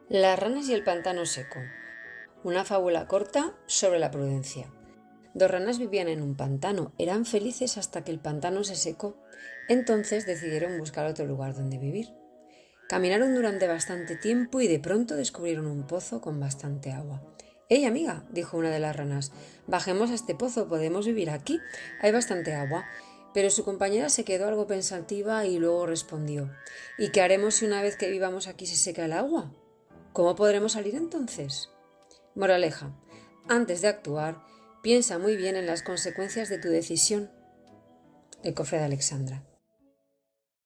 Las ranas y el pantano seco. Una fábula corta sobre la prudencia. Dos ranas vivían en un pantano. Eran felices hasta que el pantano se secó. Entonces decidieron buscar otro lugar donde vivir. Caminaron durante bastante tiempo y de pronto descubrieron un pozo con bastante agua. «¡Hey, amiga!», dijo una de las ranas. «Bajemos a este pozo, podemos vivir aquí. Hay bastante agua». Pero su compañera se quedó algo pensativa y luego respondió: «¿Y qué haremos si una vez que vivamos aquí se seca el agua? ¿Cómo podremos salir entonces?». Moraleja: antes de actuar, piensa muy bien en las consecuencias de tu decisión. El cofre de Alexandra.